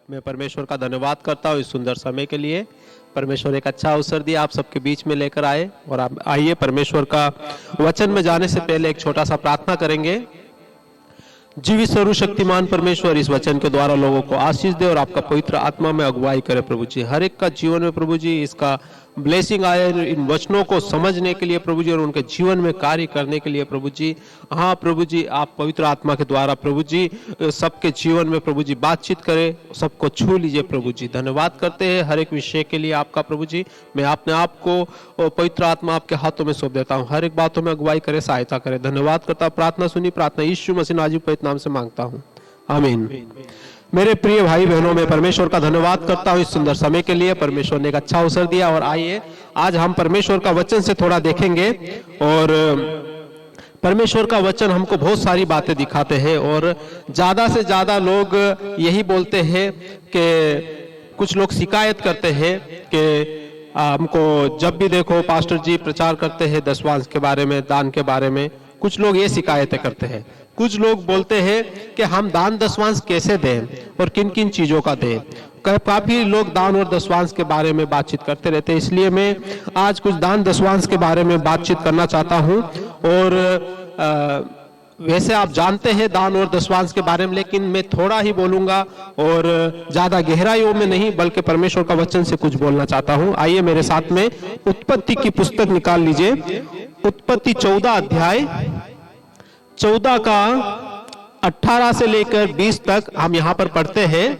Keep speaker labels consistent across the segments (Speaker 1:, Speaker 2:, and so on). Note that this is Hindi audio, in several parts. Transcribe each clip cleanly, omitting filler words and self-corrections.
Speaker 1: मैं परमेश्वर का धन्यवाद करता हूँ इस सुंदर समय के लिए। परमेश्वर एक अच्छा अवसर दिया, आप सबके बीच में लेकर आए। और आप आइए, परमेश्वर का वचन में जाने से पहले एक छोटा सा प्रार्थना करेंगे। जीवित सर्वशक्तिमान परमेश्वर इस वचन के द्वारा लोगों को आशीष दे और आपका पवित्र आत्मा में अगुवाई करे प्रभु जी। हर एक का जीवन में प्रभु जी इसका ब्लेसिंग आए, इन वचनों को समझने के लिए प्रभु जी और उनके जीवन में कार्य करने के लिए प्रभु जी। हाँ प्रभु जी, आप पवित्र आत्मा के द्वारा प्रभु जी सबके जीवन में प्रभु जी बातचीत करें, सबको छू लीजिए प्रभु जी। धन्यवाद करते हैं हर एक विषय के लिए आपका प्रभु जी। मैं अपने आप को पवित्र आत्मा आपके हाथों में सौंप देता हूँ, हर एक बातों में अगुवाई करे, सहायता करे। धन्यवाद करता, प्रार्थना सुनी, प्रार्थना यीशु मसीह नाज़ी पवित्र नाम से मांगता हूँ, आमीन। मेरे प्रिय भाई बहनों, मैं परमेश्वर का धन्यवाद करता हूँ इस सुंदर समय के लिए। परमेश्वर ने एक अच्छा अवसर दिया। और आइए आज हम परमेश्वर का वचन से थोड़ा देखेंगे। और परमेश्वर का वचन हमको बहुत सारी बातें दिखाते हैं। और ज्यादा से ज्यादा लोग यही बोलते हैं कि कुछ लोग शिकायत करते हैं कि हमको जब भी देखो पास्टर जी प्रचार करते हैं दशवांश के बारे में, दान के बारे में। कुछ लोग ये शिकायतें करते हैं। कुछ लोग बोलते हैं कि हम दान दशवांश कैसे दें और किन किन चीजों का दें। काफी लोग दान और दशवांश के बारे में बातचीत करते रहते हैं, इसलिए मैं आज कुछ दान दशवांश के बारे में बातचीत करना चाहता हूं। और वैसे आप जानते हैं दान और दशवांश के बारे में, लेकिन मैं थोड़ा ही बोलूंगा और ज्यादा गहराइयों में नहीं, बल्कि परमेश्वर का वचन से कुछ बोलना चाहता हूं। आइए मेरे साथ में उत्पत्ति की पुस्तक निकाल लीजिए। उत्पत्ति 14 अध्याय 14 का 18 से लेकर 20 तक हम यहाँ पर पढ़ते हैं।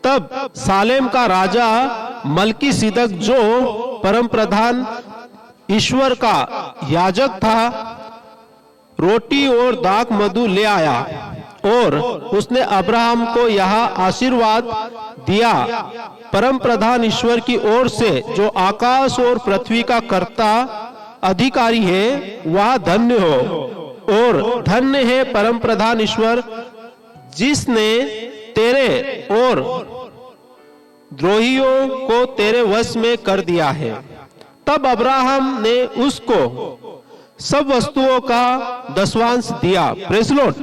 Speaker 1: तब सालेम का राजा मलकीसिदक, जो परम प्रधान ईश्वर का याजक था, रोटी और दाख मधु ले आया और उसने अब्राहम को यह आशीर्वाद दिया, परम प्रधान ईश्वर की ओर से, जो आकाश और पृथ्वी का कर्ता अधिकारी है, वह धन्य हो। और धन्य है परम प्रधान ईश्वर, जिसने तेरे और द्रोहियों को तेरे वश में कर दिया है। तब अब्राहम ने उसको सब वस्तुओं का दशवांश दिया। Praise Lord,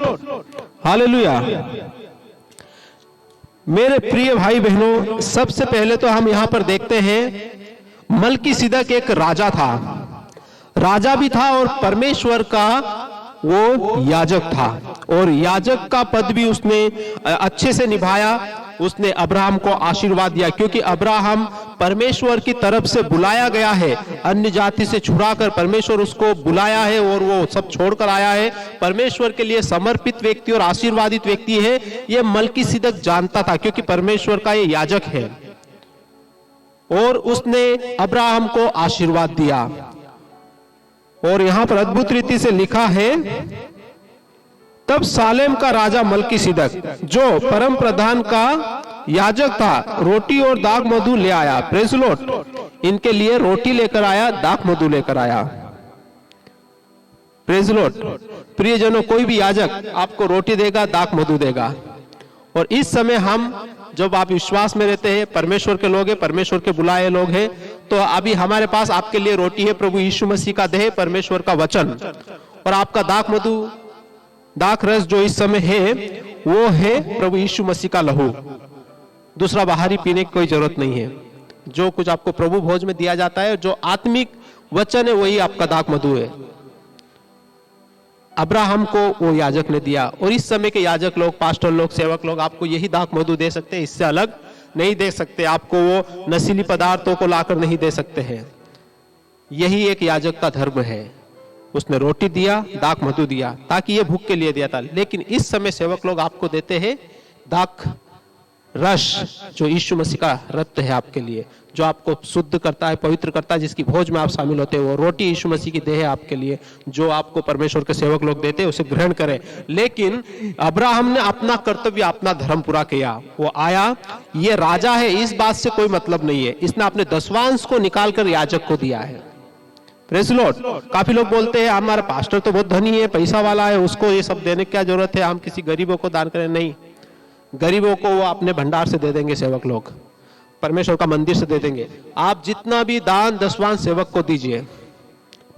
Speaker 1: hallelujah. मेरे प्रिय भाई बहनों, सबसे पहले तो हम यहां पर देखते हैं मलकीसिदक एक राजा था, राजा भी था और परमेश्वर का वो याजक था। और याजक का पद भी उसने अच्छे से निभाया। उसने अब्राहम को आशीर्वाद दिया, क्योंकि अब्राहम परमेश्वर की तरफ से बुलाया गया है। अन्य जाति से छुड़ाकर परमेश्वर उसको बुलाया है और वो सब छोड़कर आया है। परमेश्वर के लिए समर्पित व्यक्ति और आशीर्वादित व्यक्ति है, ये मलकीसिदक जानता था, क्योंकि परमेश्वर का ये याजक है। और उसने अब्राहम को आशीर्वाद दिया। और यहां पर अद्भुत रीति से लिखा है, तब सालेम का राजा मलकीसिदक, जो परम प्रधान का याजक था, रोटी और दाख मधु ले आया। प्रेज़ लॉर्ड, इनके लिए रोटी लेकर आया, दाख मधु लेकर आया। Praise Lord. प्रियजनों, कोई भी याजक आपको रोटी देगा, दाख मधु देगा। और इस समय हम, जब आप विश्वास में रहते हैं, परमेश्वर के लोग हैं, परमेश्वर के बुलाए लोग हैं, तो अभी हमारे पास आपके लिए रोटी है, प्रभु यीशु मसीह का देह, परमेश्वर का वचन। और आपका दाख मधु, दाख रस जो इस समय है, वो है प्रभु यीशु मसीह का लहू। दूसरा बाहरी पीने की कोई जरूरत नहीं है। जो कुछ आपको प्रभु भोज में दिया जाता है, जो आत्मिक वचन है, वही आपका दाख मधु है। अब्राहम को वो याजक ने दिया। और इस समय के याजक लोग, पास्टर लोग, सेवक लोग आपको यही दाख मधु दे सकते हैं, इससे अलग नहीं दे सकते। आपको वो नशीली पदार्थों को लाकर नहीं दे सकते हैं। यही एक याजक का धर्म है। उसने रोटी दिया, दाख मधु दिया, ताकि ये भूख के लिए दिया था। लेकिन इस समय सेवक लोग आपको देते हैं दाख रस, जो यीशु मसीह का रक्त है आपके लिए, जो आपको शुद्ध करता है, पवित्र करता है, जिसकी भोज में आप शामिल होते हो। वो रोटी यीशु मसीह की देह है आपके लिए, जो आपको परमेश्वर के सेवक लोग देते हैं, उसे ग्रहण करें। लेकिन अब्राहम ने अपना कर्तव्य, अपना धर्म पूरा किया। वो आया, ये राजा है, इस बात से कोई मतलब नहीं है। इसने अपने दशवांश को निकालकर याजक को दिया है। Praise Lord. काफी लोग बोलते हैं हमारा पास्टर तो बहुत धनी है, पैसा वाला है, उसको ये सब देने की क्या जरूरत है, हम किसी गरीबों को दान करें। नहीं, गरीबों को वो अपने भंडार से दे देंगे सेवक लोग, परमेश्वर का मंदिर से दे देंगे। आप जितना भी दान दशवांश सेवक को दीजिए,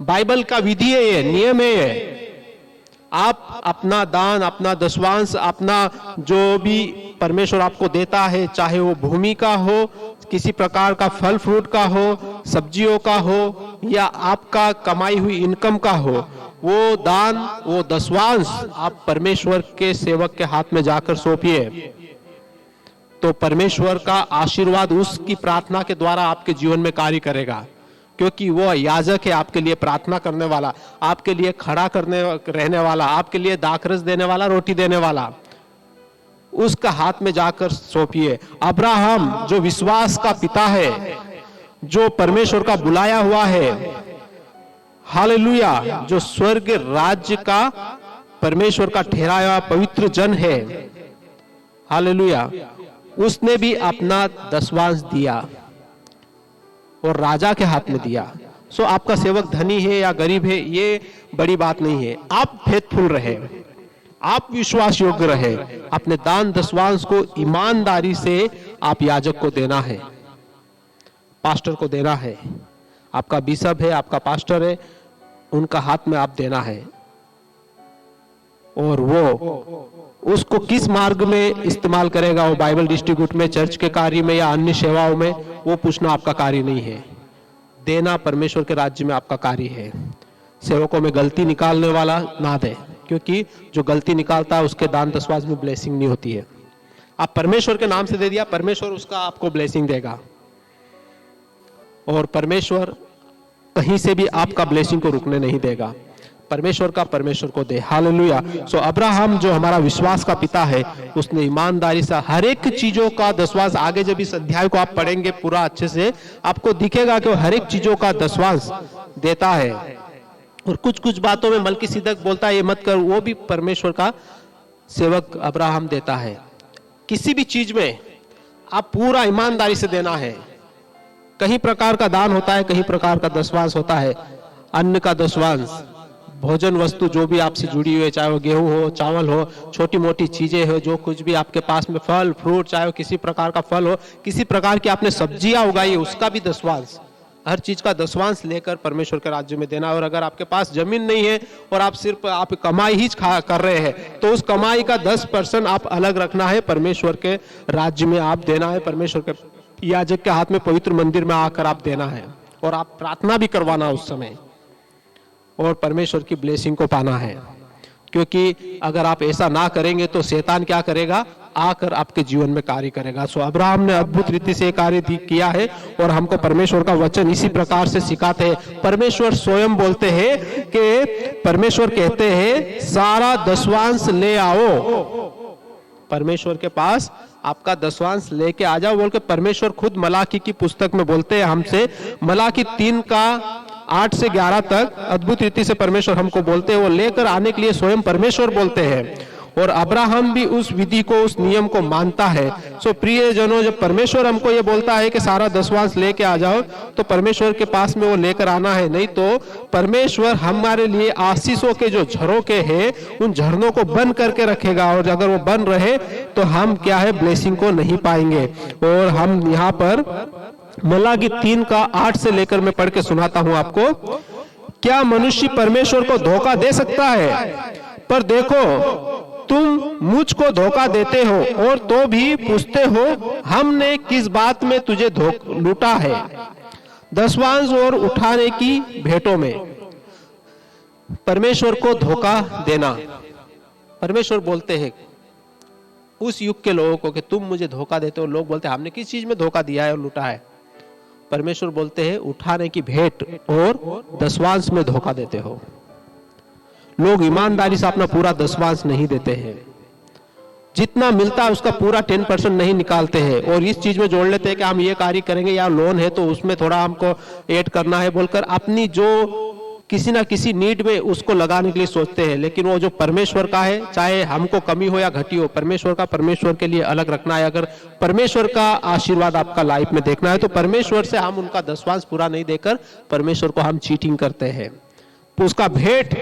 Speaker 1: बाइबल का विधि है, ये नियम है। आप अपना दान, अपना दशवांश, अपना जो भी परमेश्वर आपको देता है, चाहे वो भूमि का हो, किसी प्रकार का फल फ्रूट का हो, सब्जियों का हो, या आपका कमाई हुई इनकम का हो, वो दान, वो दशवांश आप परमेश्वर के सेवक के हाथ में जाकर सौंपिए, तो परमेश्वर का आशीर्वाद उसकी प्रार्थना के द्वारा आपके जीवन में कार्य करेगा। क्योंकि वो याजक है, आपके लिए प्रार्थना करने वाला, आपके लिए खड़ा करने रहने वाला, आपके लिए दाखरस देने वाला, रोटी देने वाला, उसका हाथ में जाकर सौंपिए। अब्राहम जो विश्वास का पिता है, जो परमेश्वर का बुलाया हुआ है, हालेलुया, जो स्वर्ग राज्य का परमेश्वर का ठहराया हुआ पवित्र जन है, हालेलुया, उसने भी अपना दशवांश दिया और राजा के हाथ में दिया। सो आपका सेवक धनी है या गरीब है, ये बड़ी बात नहीं है। आप फेथफुल रहे, आप विश्वास योग्य रहे, अपने दान दशवांश को ईमानदारी से आप याजक को देना है, पास्टर को देना है, आपका बिशप है, आपका पास्टर है, उनका हाथ में आप देना है। और वो उसको किस मार्ग में इस्तेमाल करेगा, वो बाइबल डिस्ट्रीब्यूट में, चर्च के कार्य में या अन्य सेवाओं में, वो पूछना आपका कार्य नहीं है। देना परमेश्वर के राज्य में आपका कार्य है। सेवकों में गलती निकालने वाला ना दे, क्योंकि जो गलती निकालता है उसके दान दशवांश में ब्लेसिंग नहीं होती है। आप परमेश्वर के नाम से दे दिया, परमेश्वर उसका आपको ब्लेसिंग देगा, और परमेश्वर कहीं से भी आपका ब्लेसिंग को रुकने नहीं देगा। परमेश्वर का परमेश्वर को दे, हालेलुया। सो अब्राहम जो हमारा विश्वास का पिता है, उसने ईमानदारी से हर एक चीजों का दशवांश, आगे जब इस अध्याय को आप पढ़ेंगे पूरा अच्छे से, आपको दिखेगा कि वो हर एक चीजों का दशवांश देता है। और कुछ कुछ बातों में मलकीसिदक बोलता है ये मत कर, वो भी परमेश्वर का सेवक अब्राहम देता है। किसी भी चीज में आप पूरा ईमानदारी से देना है। कहीं प्रकार का दान होता है, कहीं प्रकार का दशवांश होता है। अन्न का दशवांश, भोजन वस्तु जो भी आपसे जुड़ी हुई है, चाहे वो गेहूं हो, चावल हो, छोटी मोटी चीजें हो, जो कुछ भी आपके पास में, फल फ्रूट, चाहे वो किसी प्रकार का फल हो, किसी प्रकार की आपने सब्जियां उगाई, उसका भी दशवांश, हर चीज का दशवांश लेकर परमेश्वर के राज्य में देना। और अगर आपके पास जमीन नहीं है और आप सिर्फ आप कमाई ही कर रहे हैं, तो उस कमाई का 10% आप अलग रखना है, परमेश्वर के राज्य में आप देना है। परमेश्वर के याजक के हाथ में पवित्र मंदिर में आकर आप देना है, और आप प्रार्थना भी करवाना उस समय, और परमेश्वर की ब्लेसिंग को पाना है। क्योंकि अगर आप ऐसा ना करेंगे तो शैतान क्या करेगा, आकर आपके जीवन में कार्य करेगा। सो अब्राहम ने अद्भुत रीति से कार्य किया है, और हमको परमेश्वर का वचन इसी प्रकार से सिखाते हैं। परमेश्वर स्वयं बोलते हैं कि परमेश्वर कहते हैं सारा दशवांश ले आओ, परमेश्वर के पास आपका दशवांश लेके आ जाओ बोल के परमेश्वर खुद मलाकी की पुस्तक में बोलते हैं हमसे। मलाकी 3 का 8 से 11 तक अद्भुत रीति से परमेश्वर हमको बोलते हैं, वो लेकर आने के लिए स्वयं परमेश्वर बोलते हैं। और अब्राहम भी उस विधि को, उस नियम को मानता है। सो प्रिय जनों, जब परमेश्वर हमको ये बोलता है कि सारा दशवांश लेके आ जाओ, तो परमेश्वर के पास में वो लेकर आना है। नहीं तो परमेश्वर हमारे लिए आशीषों के जो झरोखे हैं, उन झरनों को बंद करके रखेगा, और अगर वो बंद रहे तो हम क्या है, ब्लेसिंग को नहीं पाएंगे। और हम यहाँ पर मलाकी 3 का 8 से लेकर मैं पढ़ के सुनाता हूं आपको। क्या मनुष्य परमेश्वर को धोखा दे सकता है? पर देखो, तुम मुझको धोखा देते हो, और तो भी पूछते हो हमने किस बात में तुझे लूटा है? दशवांश और उठाने की भेंटों में। परमेश्वर को धोखा देना, परमेश्वर बोलते हैं उस युग के लोगों को कि तुम मुझे धोखा देते हो। लोग बोलते हैं हमने किस चीज में धोखा दिया है और लूटा है? परमेश्वर बोलते हैं उठाने की भेंट और दशवांश में धोखा देते हो। लोग ईमानदारी से अपना पूरा दशवांश नहीं देते हैं, जितना मिलता है उसका पूरा 10% नहीं निकालते हैं, और इस चीज में जोड़ लेते हैं कि हम ये कार्य करेंगे, या लोन है तो उसमें थोड़ा हमको ऐड करना है बोलकर अपनी जो किसी ना किसी नीड में उसको लगाने के लिए सोचते हैं। लेकिन वो जो परमेश्वर का है, चाहे हमको कमी हो या घटी हो, परमेश्वर का परमेश्वर के लिए अलग रखना है। अगर परमेश्वर का आशीर्वाद आपका लाइफ में देखना है, तो परमेश्वर से हम उनका दशवांश पूरा नहीं देकर परमेश्वर को हम चीटिंग करते हैं। तो उसका भेंट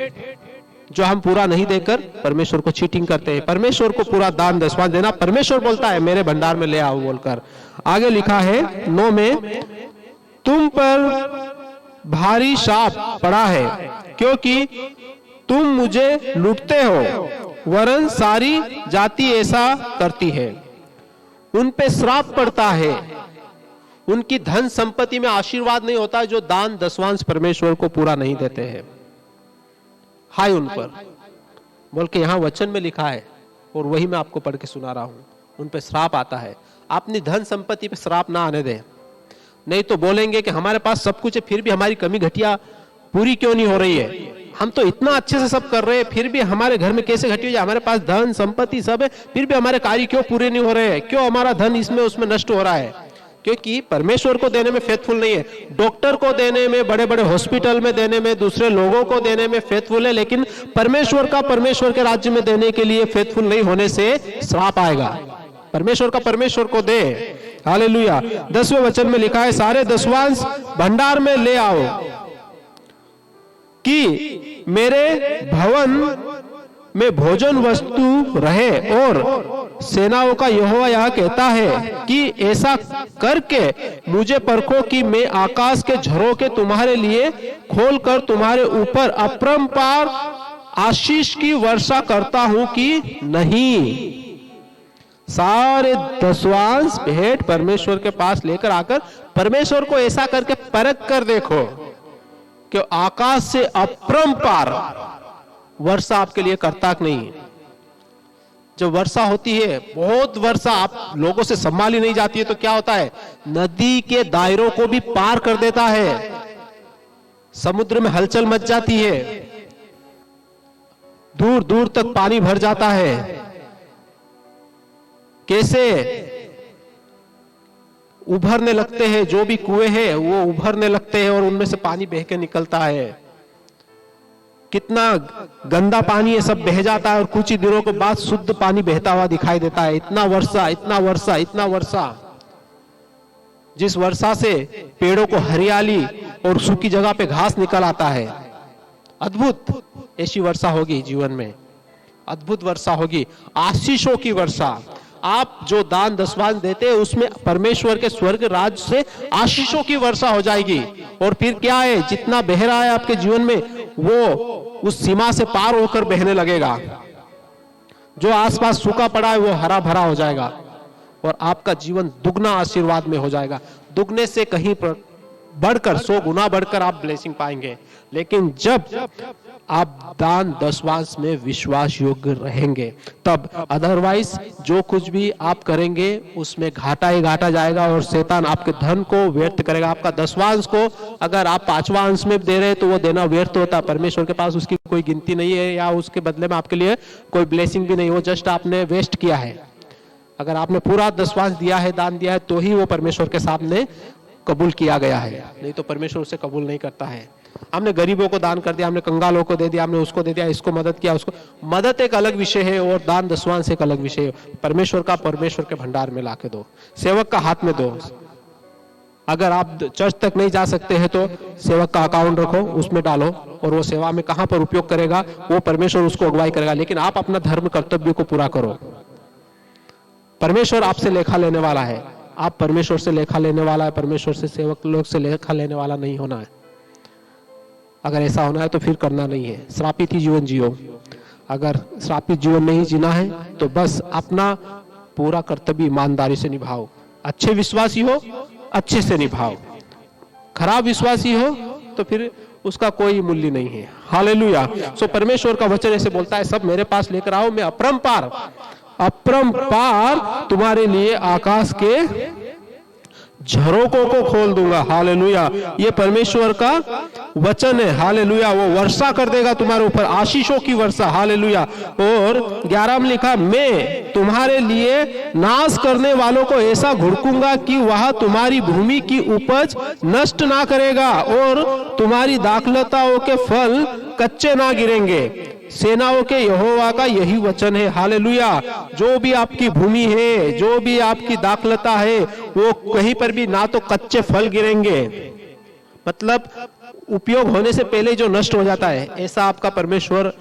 Speaker 1: जो हम पूरा नहीं देकर परमेश्वर को चीटिंग करते हैं। परमेश्वर को पूरा दान दशवांश देना, परमेश्वर बोलता है मेरे भंडार में ले आओ बोलकर। आगे लिखा है 9 में, तुम पर भारी शाप पड़ा है, क्योंकि तुम मुझे लूटते हो, वरन सारी जाति ऐसा करती है। उन पे श्राप पड़ता है, उनकी धन संपत्ति में आशीर्वाद नहीं होता जो दान दसवांश परमेश्वर को पूरा नहीं देते हैं। हाय उन पर बोल के यहां वचन में लिखा है, और वही मैं आपको पढ़ के सुना रहा हूं। उन पे श्राप आता है। अपनी धन संपत्ति पे श्राप ना आने दे, नहीं तो बोलेंगे कि हमारे पास सब कुछ है फिर भी हमारी कमी घटिया पूरी क्यों नहीं हो रही है। हम तो इतना अच्छे से सब कर रहे हैं, फिर भी हमारे घर में कैसे घटी हो जाए। हमारे पास धन संपत्ति सब है, फिर भी हमारे कार्य क्यों पूरे नहीं हो रहे हैं, क्यों हमारा धन इसमें उसमें नष्ट हो रहा है। क्योंकि परमेश्वर को देने में फेथफुल नहीं है। डॉक्टर को देने में, बड़े बड़े हॉस्पिटल में देने में, दूसरे लोगों को देने में फेथफुल है, लेकिन परमेश्वर का परमेश्वर के राज्य में देने के लिए फेथफुल नहीं होने से श्राप आएगा। परमेश्वर का परमेश्वर को दे। हालेलुया। 10वें वचन में लिखा है, सारे दसवांश भंडार में ले आओ कि मेरे भवन में भोजन वस्तु रहे। और सेनाओं का यहोवा यह कहता है कि ऐसा करके मुझे परखो कि मैं आकाश के झरोखे तुम्हारे लिए खोलकर तुम्हारे ऊपर अपरंपार आशीष की वर्षा करता हूं कि नहीं। सारे दसवांश भेंट परमेश्वर के पास लेकर आकर परमेश्वर को ऐसा करके परख कर देखो कि आकाश से अपरंपार वर्षा आपके लिए करता कि नहीं। जब वर्षा होती है, बहुत वर्षा आप लोगों से संभाली नहीं जाती है, तो क्या होता है, नदी के दायरों को भी पार कर देता है। समुद्र में हलचल मच जाती है, दूर दूर तक पानी भर जाता है। कैसे उभरने लगते हैं, जो भी कुएं हैं वो उभरने लगते हैं और उनमें से पानी बह के निकलता है। कितना गंदा पानी है सब बह जाता है और कुछ ही दिनों के बाद शुद्ध पानी बहता हुआ दिखाई देता है। इतना वर्षा, इतना वर्षा, इतना वर्षा, जिस वर्षा से पेड़ों को हरियाली और सूखी जगह पे घास निकल आता है। अद्भुत ऐसी वर्षा होगी जीवन में, अद्भुत वर्षा होगी, आशीषों की वर्षा। आप जो दान दसवांश देते हैं उसमें परमेश्वर के स्वर्ग राज से आशीषों की वर्षा हो जाएगी। और फिर क्या है, जितना बह रहा है आपके जीवन में वो उस सीमा से पार होकर बहने लगेगा। जो आसपास सूखा पड़ा है वो हरा भरा हो जाएगा और आपका जीवन दुगना आशीर्वाद में हो जाएगा। दुगने से कहीं बढ़कर 100 गुना बढ़कर आप ब्लेसिंग पाएंगे। लेकिन जब आप दान दसवांश में विश्वास योग्य रहेंगे तब, अदरवाइज जो कुछ भी आप करेंगे उसमें घाटा ही घाटा जाएगा और शैतान आपके धन को व्यर्थ करेगा। आपका दसवांश को अगर आप 5वां अंश में दे रहे हैं तो वो देना व्यर्थ होता है। परमेश्वर के पास उसकी कोई गिनती नहीं है या उसके बदले में आपके लिए कोई ब्लेसिंग भी नहीं, वो जस्ट आपने वेस्ट किया है। अगर आपने पूरा दसवांश दिया है, दान दिया है, तो ही वो परमेश्वर के सामने कबूल किया गया है, नहीं तो परमेश्वर उसे कबूल नहीं करता है। हमने गरीबों को दान कर दिया, हमने कंगालों को दे दिया, हमने उसको दे दिया, इसको मदद किया, उसको मदद एक अलग विषय है और दान दसवांश एक अलग विषय है। परमेश्वर का परमेश्वर के भंडार में लाके दो, सेवक का हाथ में दो। अगर आप चर्च तक नहीं जा सकते हैं तो सेवक का अकाउंट रखो, उसमें डालो और वो सेवा में कहां पर उपयोग करेगा वो परमेश्वर उसको अगुवाई करेगा। लेकिन आप अपना धर्म कर्तव्य को पूरा करो। परमेश्वर आपसे लेखा लेने वाला है, आप परमेश्वर से लेखा लेने वाला है, परमेश्वर से सेवक लोग से लेखा लेने वाला नहीं होना है। अगर ऐसा होना है तो फिर करना नहीं है, श्रापित ही जीवन जियो। अगर श्रापित जीवन नहीं जीना है तो बस अपना पूरा कर्तव्य ईमानदारी से निभाओ। अच्छे विश्वासी हो, अच्छे से निभाओ। खराब विश्वासी हो तो फिर उसका कोई मूल्य नहीं है। हालेलुया। सो परमेश्वर का वचन ऐसे बोलता है, सब मेरे पास लेकर आओ, मैं अपरंपार तुम्हारे लिए आकाश के झरोकों को खोल दूंगा। हालेलुया। ये परमेश्वर का वचन है। हालेलुया। वो वर्षा कर देगा तुम्हारे ऊपर, आशीषों की वर्षा। हालेलुया। और 11 में लिखा, मैं तुम्हारे लिए नाश करने वालों को ऐसा घुड़कूंगा कि वह तुम्हारी भूमि की उपज नष्ट ना करेगा और तुम्हारी दाखलताओं के फल कच्चे ना गिरेंगे। सेनाओं के यहोवा का यही वचन है। हालेलुया। जो भी आपकी भूमि है, जो भी आपकी दाखलता है, वो कहीं पर भी ना तो कच्चे फल गिरेंगे, मतलब उपयोग होने से पहले जो नष्ट हो जाता है, ऐसा आपका परमेश्वर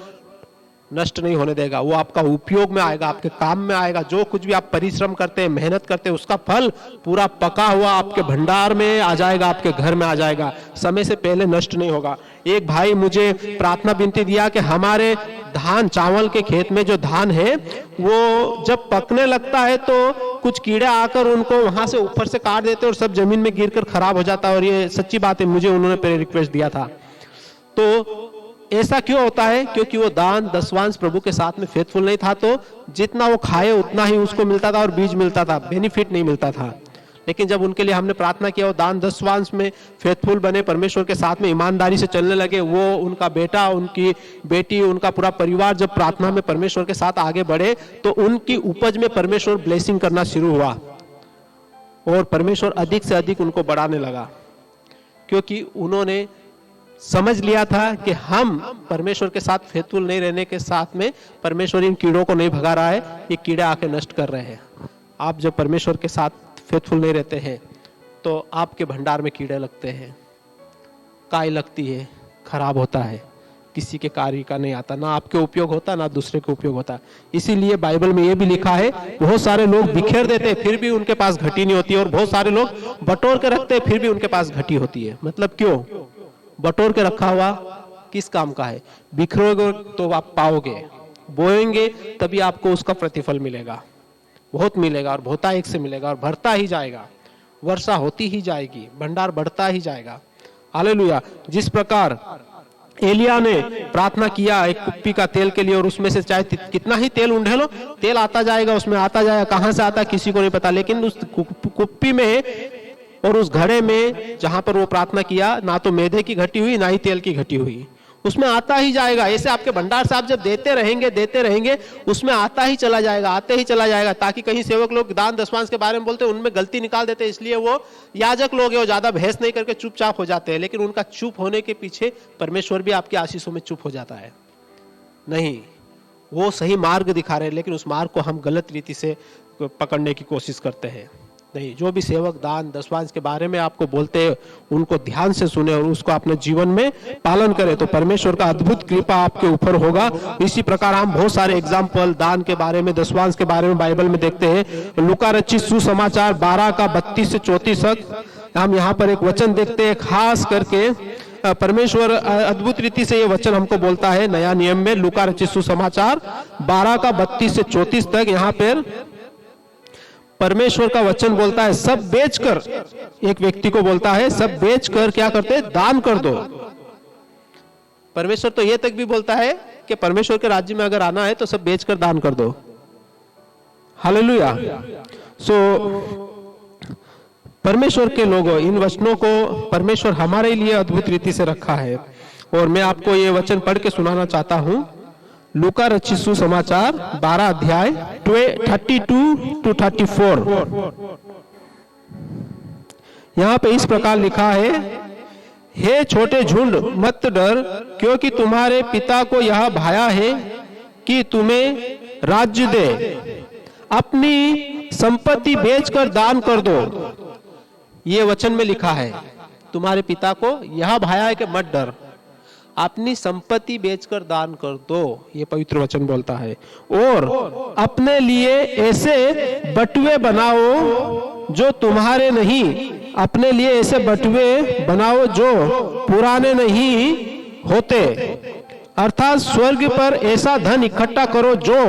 Speaker 1: नष्ट नहीं होने देगा। वो आपका उपयोग में आएगा, आपके काम में आएगा। जो कुछ भी आप परिश्रम करते हैं, मेहनत करते हैं, उसका फल पूरा पका हुआ आपके भंडार में आ जाएगा, आपके घर में आ जाएगा, समय से पहले नष्ट नहीं होगा। एक भाई मुझे प्रार्थना विनती दिया कि हमारे धान, चावल के खेत में जो धान है वो जब पकने लगता है तो कुछ कीड़े आकर उनको वहां से ऊपर से काट देते और सब जमीन में गिरकर खराब हो जाता है। और ये सच्ची बात है, मुझे उन्होंने प्रेयर रिक्वेस्ट दिया था। तो ऐसा क्यों होता है? क्योंकि वो दान दशवांश प्रभु के साथ में फेथफुल नहीं था। तो जितना वो खाए उतना ही उसको मिलता था और बीज मिलता था, बेनिफिट नहीं मिलता था। लेकिन जब उनके लिए हमने प्रार्थना किया, वो दान दशवांश में फेथफुल बने, परमेश्वर के साथ में ईमानदारी से चलने लगे, वो उनका बेटा, उनकी बेटी, उनका पूरा परिवार जब प्रार्थना में परमेश्वर के साथ आगे बढ़े तो उनकी उपज में परमेश्वर ब्लेसिंग करना शुरू हुआ और परमेश्वर अधिक से अधिक उनको बढ़ाने लगा। क्योंकि उन्होंने समझ लिया था कि हम परमेश्वर के साथ फेथफुल नहीं रहने के साथ में परमेश्वर इन कीड़ों को नहीं भगा रहा है, ये कीड़े आके नष्ट कर रहे हैं। आप जब परमेश्वर के साथ फेथफुल नहीं रहते हैं तो आपके भंडार में कीड़े लगते हैं, काई लगती है, खराब होता है, किसी के कार्य का नहीं आता, ना आपके उपयोग होता ना दूसरे के उपयोग होता। इसीलिए बाइबल में ये भी लिखा है, बहुत सारे लोग बिखेर देते फिर भी उनके पास घटी नहीं होती, और बहुत सारे लोग बटोर के रखते फिर भी उनके पास घटी होती है। मतलब क्यों? बटोर के रखा हुआ किस काम का है? बिखरोगे तो आप पाओगे, बोएंगे तभी आपको उसका प्रतिफल मिलेगा, बहुत मिलेगा, और बहुता एक से मिलेगा और भरता ही जाएगा, वर्षा होती ही जाएगी, भंडार बढ़ता ही जाएगा। हालेलुया। जिस प्रकार एलिया ने प्रार्थना किया एक कुप्पी का तेल के लिए, और उसमें से चाहे कितना ही तेल उंढे लो, तेल आता जाएगा, उसमें आता जाएगा, कहां से आता किसी को नहीं पता। लेकिन उस कुप्पी में और उस घड़े में जहां पर वो प्रार्थना किया, ना तो मैदे की घटी हुई ना ही तेल की घटी हुई, उसमें आता ही जाएगा। ऐसे आपके भंडार से आप जब देते रहेंगे उसमें आता ही चला जाएगा, आते ही चला जाएगा। ताकि कहीं सेवक लोग दान दशवांश के बारे में बोलते हैं, उनमें गलती निकाल देते हैं, इसलिए वो याजक लोग हैं, वो ज्यादा बहस नहीं करके चुपचाप हो जाते हैं। लेकिन उनका चुप होने के पीछे परमेश्वर भी आपकी आशीषों में चुप हो जाता है। नहीं, वो सही मार्ग दिखा रहे हैं, लेकिन उस मार्ग को हम गलत रीति से पकड़ने की कोशिश करते हैं। नहीं, जो भी सेवक दान दशवांश के बारे में आपको बोलते हैं उनको ध्यान से सुने और उसको अपने जीवन में पालन करें, तो परमेश्वर का अद्भुत कृपा आपके ऊपर होगा। इसी प्रकार हम बहुत सारे एग्जाम्पल दान के बारे में, दशवांश के बारे में बाइबल में देखते हैं। लूका रचित सुसमाचार 12 का 32 से 34 तक हम यहाँ पर एक वचन देखते हैं। खास करके परमेश्वर अद्भुत रीति से ये वचन हमको बोलता है नया नियम में, लूका रचित सुसमाचार 12 का 32 से 34 तक। यहाँ पर परमेश्वर का वचन बोलता है, सब बेचकर, एक व्यक्ति को बोलता है सब बेचकर क्या करते? दान कर दो। परमेश्वर तो ये तक भी बोलता है कि परमेश्वर के राज्य में अगर आना है तो सब बेचकर दान कर दो। हालेलुया। परमेश्वर के लोगों, इन वचनों को परमेश्वर हमारे लिए अद्भुत रीति से रखा है, और मैं आपको ये वचन पढ़ के सुनाना चाहता हूं। लूका रचित सुसमाचार 12 अध्याय 32 to 34। यहाँ पे इस प्रकार लिखा है, हे छोटे झुंड मत डर, क्योंकि तुम्हारे पिता को यह भाया है कि तुम्हें राज्य दे। अपनी संपत्ति बेचकर दान कर दो। ये वचन में लिखा है, तुम्हारे पिता को यह भाया है कि मत डर, अपनी संपत्ति बेचकर दान कर दो। ये पवित्र वचन बोलता है। और अपने लिए ऐसे बटुए बनाओ जो तुम्हारे नहीं, अपने लिए ऐसे बटुए बनाओ जो पुराने नहीं होते, अर्थात स्वर्ग पर ऐसा धन इकट्ठा करो जो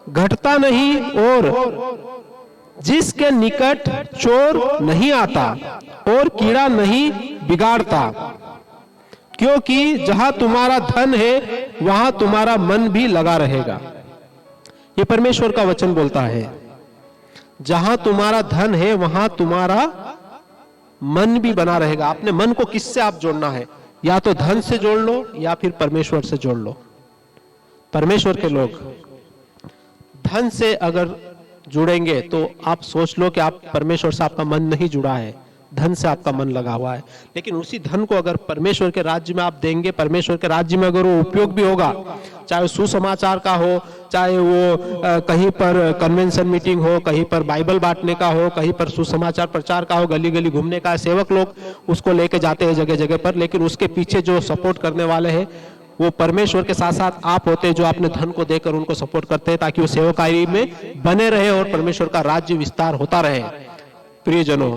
Speaker 1: घटता नहीं और जिसके निकट चोर नहीं आता और कीड़ा नहीं बिगाड़ता। क्योंकि जहां तुम्हारा धन है वहां तुम्हारा मन भी लगा रहेगा। ये परमेश्वर का वचन बोलता है, जहां तुम्हारा धन है वहां तुम्हारा मन भी बना रहेगा। अपने मन को किससे आप जोड़ना है? या तो धन से जोड़ लो या फिर परमेश्वर से जोड़ लो। परमेश्वर के लोग धन से अगर जुड़ेंगे तो आप सोच लो कि आप परमेश्वर से आपका मन नहीं जुड़ा है, धन से आपका मन लगा हुआ है। लेकिन उसी धन को अगर परमेश्वर के राज्य में आप देंगे, परमेश्वर के राज्य में अगर वो उपयोग भी होगा, चाहे वो सुसमाचार का हो, चाहे वो कहीं पर कन्वेंशन मीटिंग हो, कहीं पर बाइबल बांटने का हो, कहीं पर सुसमाचार प्रचार का हो, गली गली घूमने का, सेवक लोग उसको लेके जाते हैं जगह जगह पर, लेकिन उसके पीछे जो सपोर्ट करने वाले हैं वो परमेश्वर के साथ साथ आप होते जो अपने धन को देकर उनको सपोर्ट करते हैं ताकि वो सेवकाई में बने रहे और परमेश्वर का राज्य विस्तार होता रहे। प्रियजनों,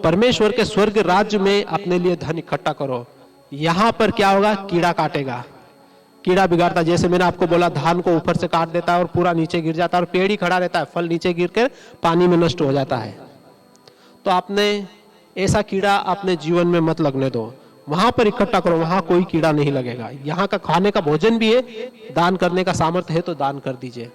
Speaker 1: परमेश्वर के स्वर्ग राज्य में अपने लिए धन इकट्ठा करो। यहां पर क्या होगा? कीड़ा काटेगा, कीड़ा बिगाड़ता। जैसे मैंने आपको बोला, धान को ऊपर से काट देता है और पूरा नीचे गिर जाता है और पेड़ ही खड़ा रहता है, फल नीचे गिर कर पानी में नष्ट हो जाता है। तो आपने ऐसा कीड़ा अपने जीवन में मत लगने दो, वहां पर इकट्ठा करो, वहां कोई कीड़ा नहीं लगेगा। यहाँ का खाने का भोजन भी है, दान करने का सामर्थ्य है तो दान कर दीजिए।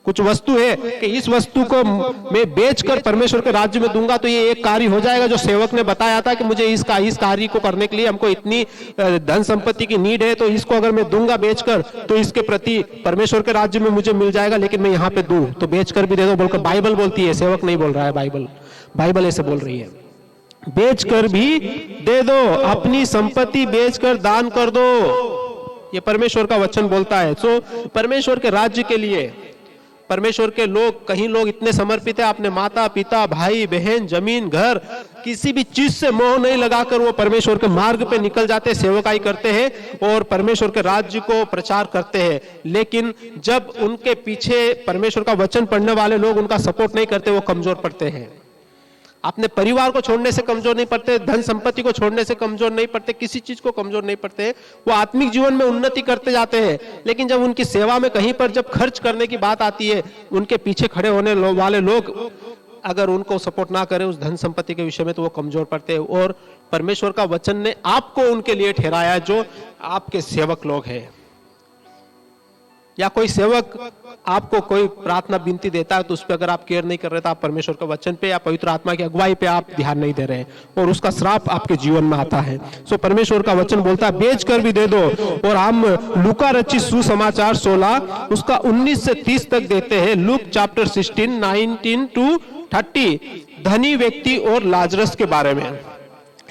Speaker 1: कुछ वस्तु है कि इस वस्तु को मैं बेचकर परमेश्वर के राज्य में दूंगा तो ये एक कार्य हो जाएगा जो सेवक ने बताया था कि मुझे इस कार्य को करने के लिए हमको इतनी धन संपत्ति की नीड है, तो इसको अगर मैं दूंगा बेचकर तो इसके प्रति परमेश्वर के राज्य में मुझे मिल जाएगा, लेकिन मैं यहाँ पे दूं तो बेचकर भी दे दो बोलकर बाइबल बोलती है, सेवक नहीं बोल रहा है, बाइबल ऐसे बोल रही है। बेचकर भी दे दो, अपनी संपत्ति बेचकर दान कर दो, ये परमेश्वर का वचन बोलता है। परमेश्वर के राज्य के लिए परमेश्वर के लोग, कहीं लोग इतने समर्पित है, अपने माता पिता भाई बहन जमीन घर किसी भी चीज से मोह नहीं लगाकर वो परमेश्वर के मार्ग पे निकल जाते, सेवकाई करते हैं और परमेश्वर के राज्य को प्रचार करते हैं। लेकिन जब उनके पीछे परमेश्वर का वचन पढ़ने वाले लोग उनका सपोर्ट नहीं करते, वो कमजोर पड़ते हैं। अपने परिवार को छोड़ने से कमजोर नहीं पड़ते, धन संपत्ति को छोड़ने से कमजोर नहीं पड़ते, किसी चीज को कमजोर नहीं पड़ते, वो आत्मिक जीवन में उन्नति करते जाते हैं। लेकिन जब उनकी सेवा में कहीं पर जब खर्च करने की बात आती है, उनके पीछे खड़े होने वाले लोग अगर उनको सपोर्ट ना करें उस धन संपत्ति के विषय में, तो वो कमजोर पड़ते हैं। और परमेश्वर का वचन ने आपको उनके लिए ठहराया जो आपके सेवक लोग हैं। या कोई सेवक आपको कोई प्रार्थना विनती देता है तो उस पर अगर आप केयर नहीं कर रहे, तो आप परमेश्वर के वचन पे या पवित्र आत्मा की अगुवाई पे आप ध्यान नहीं दे रहे और उसका श्राप आपके जीवन में आता है। परमेश्वर का वचन बोलता है बेच कर भी दे दो। और हम लूका रचित सुसमाचार 16 उसका 19 से 30 तक देते हैं। लूक चैप्टर 16 19 to 30 धनी व्यक्ति और लाजरस के बारे में।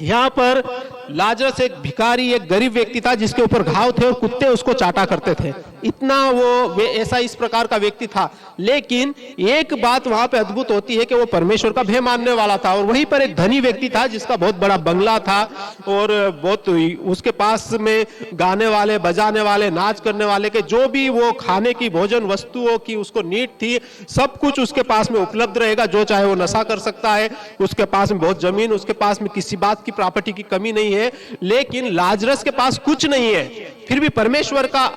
Speaker 1: यहाँ पर लाजरस एक भिखारी, एक गरीब व्यक्ति था जिसके ऊपर घाव थे और कुत्ते उसको चाटा करते थे। इतना वो ऐसा इस प्रकार का व्यक्ति था। लेकिन एक बात वहां पे अद्भुत होती है कि वो परमेश्वर का भय मानने वाला था। और वहीं पर एक धनी व्यक्ति था जिसका बहुत बड़ा बंगला था और बहुत उसके पास में गाने वाले, बजाने वाले, नाच करने वाले के जो भी वो खाने की भोजन वस्तुओं की उसको नीड थी, सब कुछ उसके पास में उपलब्ध रहेगा। जो चाहे वो नशा कर सकता है, उसके पास में बहुत जमीन, उसके पास में किसी बात की प्रॉपर्टी की कमी नहीं है। लेकिन लाजरस के पास कुछ नहीं है, फिर भी परमेश्वर का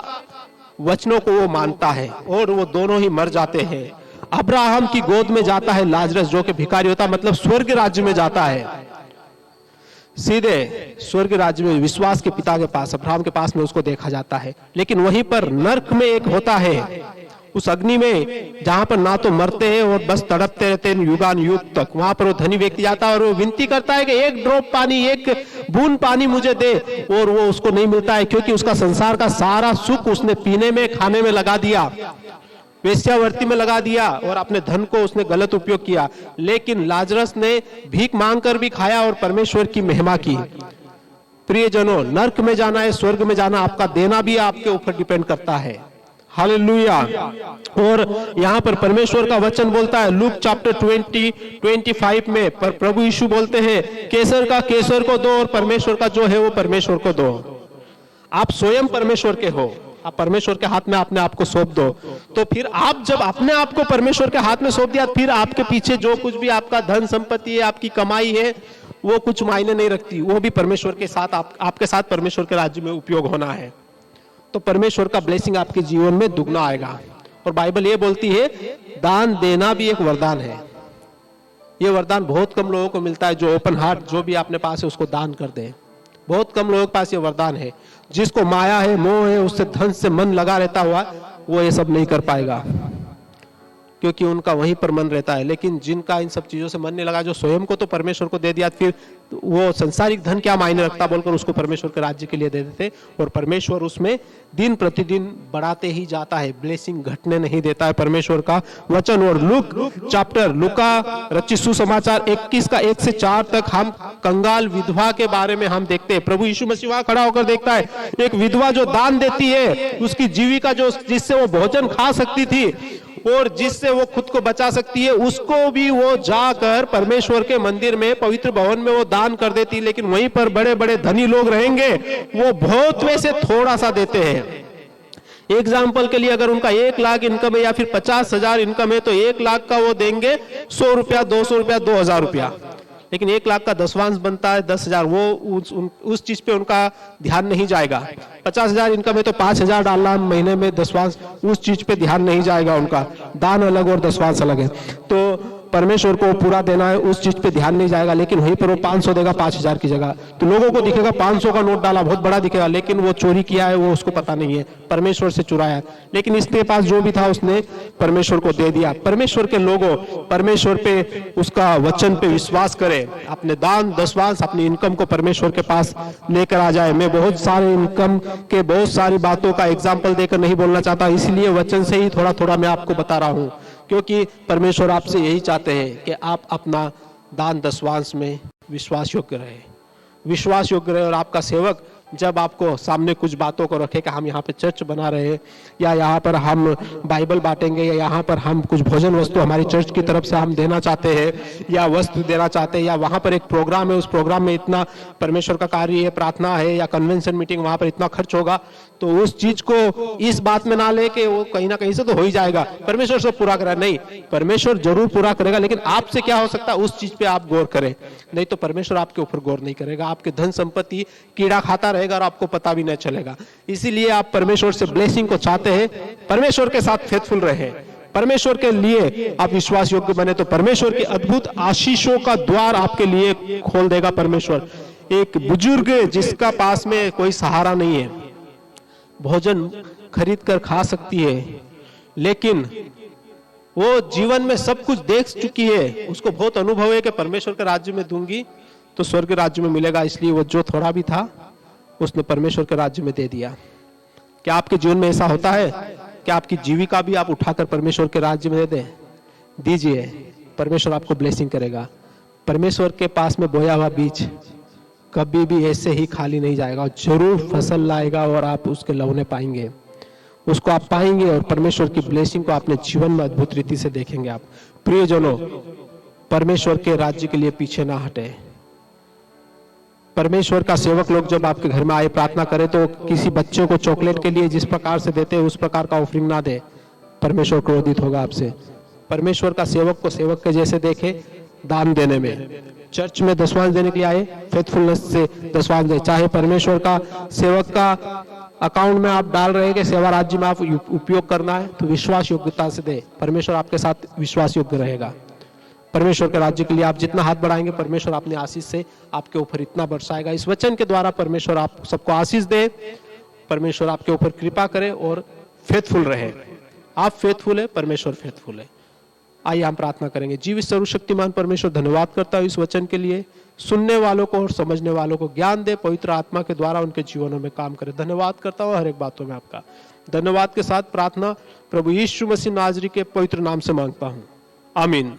Speaker 1: वचनों को वो मानता है और वो दोनों ही मर जाते हैं। अब्राहम की गोद में जाता है लाजरस, जो कि भिखारी होता, मतलब स्वर्ग राज्य में जाता है, सीधे स्वर्ग राज्य में विश्वास के पिता के पास, अब्राहम के पास में उसको देखा जाता है। लेकिन वहीं पर नरक में एक होता है, उस अग्नि में जहां पर ना तो मरते हैं और बस तड़पते रहते हैं युगान युग तक। वहां पर वो धनी व्यक्ति जाता है और वो विनती करता है कि एक ड्रॉप पानी, एक बूंद पानी मुझे दे, और वो उसको नहीं मिलता है क्योंकि उसका संसार का सारा सुख उसने पीने में, खाने में लगा दिया, वेश्यावृत्ति में लगा दिया और अपने धन को उसने गलत उपयोग किया। लेकिन लाजरस ने भीख मांगकर भी खाया और परमेश्वर की महिमा की। प्रियजनों, नरक में जाना है, स्वर्ग में जाना, आपका देना भी आपके ऊपर डिपेंड करता है। हालेलुया। और यहाँ पर परमेश्वर का वचन बोलता है लूक चैप्टर 20-25 में प्रभु यीशु बोलते हैं केसर का केसर को दो और परमेश्वर का जो है वो परमेश्वर को दो। आप स्वयं परमेश्वर के हो, आप परमेश्वर के हाथ में अपने आप को सौंप दो। तो फिर आप जब अपने आप को परमेश्वर के हाथ में सौंप दिया, फिर आपके पीछे जो कुछ भी आपका धन संपत्ति है, आपकी कमाई है, वो कुछ मायने नहीं रखती। वो भी परमेश्वर के साथ आपके साथ परमेश्वर के राज्य में उपयोग होना है। तो परमेश्वर का ब्लेसिंग आपके जीवन में दुगना आएगा। और बाइबल ये बोलती है दान देना भी एक वरदान है। ये वरदान बहुत कम लोगों को मिलता है जो ओपन हार्ट जो भी अपने पास है उसको दान कर दे। बहुत कम लोगों के पास ये वरदान है। जिसको माया है, मोह है, उससे धन से मन लगा रहता हुआ, वो ये सब नहीं कर पाएगा क्योंकि उनका वहीं पर मन रहता है। लेकिन जिनका इन सब चीजों से मन नहीं लगा, जो स्वयं को तो परमेश्वर को दे दिया, फिर वो संसारिक धन क्या मायने रखता बोलकर उसको परमेश्वर के राज्य के लिए दे देते और परमेश्वर उसमें दिन प्रतिदिन बढ़ाते ही जाता है, ब्लेसिंग घटने नहीं देता है परमेश्वर का वचन। और लूका रचित सुसमाचार 21 का 1 से 4 तक हम कंगाल विधवा के बारे में हम देखते हैं। प्रभु यीशु मसीह वहां खड़ा होकर देखता है एक विधवा जो दान देती है, उसकी जीविका जो जिससे वो भोजन खा सकती थी और जिससे वो खुद को बचा सकती है, उसको भी वो जाकर परमेश्वर के मंदिर में, पवित्र भवन में वो दान कर देती, लेकिन वहीं पर बड़े बड़े धनी लोग रहेंगे, वो बहुत में से थोड़ा सा देते हैं। एग्जाम्पल के लिए अगर उनका 1 लाख इनकम है या फिर 50,000 इनकम है, तो 1 लाख का वो देंगे 100 रुपया, 200 रुपया, 2,000 रुपया। लेकिन 1 लाख का दशवांश बनता है 10,000, वो उस चीज पे उनका ध्यान नहीं जाएगा। 50,000 इनकम है तो 5,000 डालना महीने में दशवांश, उस चीज पे ध्यान नहीं जाएगा उनका। दान अलग और दशवांश अलग है। तो परमेश्वर को पूरा देना है, उस चीज पे ध्यान नहीं जाएगा। लेकिन वहीं पर वो 500 देगा 5,000 की जगह, तो लोगों को दिखेगा 500 का नोट डाला, बहुत बड़ा दिखेगा, लेकिन वो चोरी किया है, वो उसको पता नहीं है, परमेश्वर से चुराया है। लेकिन इसके पास जो भी था उसने परमेश्वर को दे दिया। परमेश्वर के लोगों, परमेश्वर पे, उसका वचन पे विश्वास करें, अपने दान दशवांश, अपनी इनकम को परमेश्वर के पास लेकर आ जाए। मैं बहुत सारे इनकम के बहुत सारी बातों का एग्जाम्पल देकर नहीं बोलना चाहता, इसलिए वचन से ही थोड़ा थोड़ा मैं आपको बता रहा हूँ, क्योंकि परमेश्वर आपसे यही चाहते हैं कि आप अपना दान दशवांश में विश्वास योग्य रहे, विश्वास योग्य रहे। और आपका सेवक जब आपको सामने कुछ बातों को रखे कि हम यहाँ पे चर्च बना रहे हैं, या यहाँ पर हम बाइबल बांटेंगे, या यहाँ पर हम कुछ भोजन वस्तु हमारी चर्च की तरफ से हम देना चाहते हैं, या वस्त्र देना चाहते हैं, या वहाँ पर एक प्रोग्राम है, उस प्रोग्राम में इतना परमेश्वर का कार्य है, प्रार्थना है, या कन्वेंशन मीटिंग, वहाँ पर इतना खर्च होगा, तो उस चीज को इस बात में ना ले कि वो कहीं ना कहीं से तो हो ही जाएगा, परमेश्वर सब पूरा करा। नहीं, परमेश्वर जरूर पूरा करेगा, लेकिन आपसे क्या हो सकता है उस चीज पे आप गौर करें, नहीं तो परमेश्वर आपके ऊपर गौर नहीं करेगा। आपके धन संपत्ति कीड़ा खाता रहेगा और आपको पता भी नहीं चलेगा। इसीलिए आप परमेश्वर से ब्लेसिंग को चाहते हैं, परमेश्वर के साथ फेथफुल रहे, परमेश्वर के लिए आप विश्वास योग्य बने, तो परमेश्वर की अद्भुत आशीषों का द्वार आपके लिए खोल देगा परमेश्वर। एक बुजुर्ग जिसका पास में कोई सहारा नहीं है, भोजन खरीद कर खा सकती है, लेकिन वो जीवन में सब कुछ देख चुकी है, उसको बहुत अनुभव है कि परमेश्वर के राज्य में दूंगी तो स्वर्ग राज्य में मिलेगा, इसलिए वो जो थोड़ा भी था उसने परमेश्वर के राज्य में दे दिया। क्या आपके जीवन में ऐसा होता है कि आपकी जीविका भी आप उठाकर परमेश्वर के राज्य में दे दें? दीजिए, परमेश्वर आपको ब्लेसिंग करेगा। परमेश्वर के पास में बोया हुआ बीज कभी भी ऐसे ही खाली नहीं जाएगा, जरूर फसल लाएगा और आप उसके लौने पाएंगे, उसको आप पाएंगे, और परमेश्वर की ब्लेसिंग को अपने जीवन में अद्भुत रीति से देखेंगे आप। प्रियजनों, परमेश्वर के राज्य के लिए पीछे ना हटे। परमेश्वर का सेवक लोग जब आपके घर में आए प्रार्थना करे, तो किसी बच्चे को चॉकलेट के लिए जिस प्रकार से देते हैं उस प्रकार का ऑफरिंग ना दे, परमेश्वर क्रोधित होगा आपसे। परमेश्वर का सेवक को सेवक के जैसे देखे, दान देने में, चर्च में दशवांश देने के लिए आए, फेथफुलनेस से दशवांश दे। चाहे परमेश्वर का सेवक का अकाउंट में आप डाल रहे हैं कि सेवा राज्य में आप उपयोग करना है, तो विश्वास योग्यता से दे, परमेश्वर आपके साथ विश्वास योग्य रहेगा। परमेश्वर के राज्य के लिए आप जितना हाथ बढ़ाएंगे, परमेश्वर अपने आशीष से आपके ऊपर इतना बरसाएगा। इस वचन के द्वारा परमेश्वर आप सबको आशीष दे, परमेश्वर आपके ऊपर कृपा करे और फेथफुल रहे। आप फेथफुल है, परमेश्वर फेथफुल है। आइए हम प्रार्थना करेंगे। जीवित सर्वशक्तिमान परमेश्वर, धन्यवाद करता हूँ इस वचन के लिए, सुनने वालों को और समझने वालों को ज्ञान दे, पवित्र आत्मा के द्वारा उनके जीवनों में काम करे। धन्यवाद करता हूँ हर एक बातों में आपका। धन्यवाद के साथ प्रार्थना प्रभु यीशु मसीह नाजरी के पवित्र नाम से मांगता हूँ, आमीन।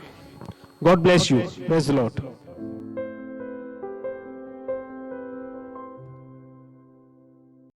Speaker 1: God bless you, praise the Lord.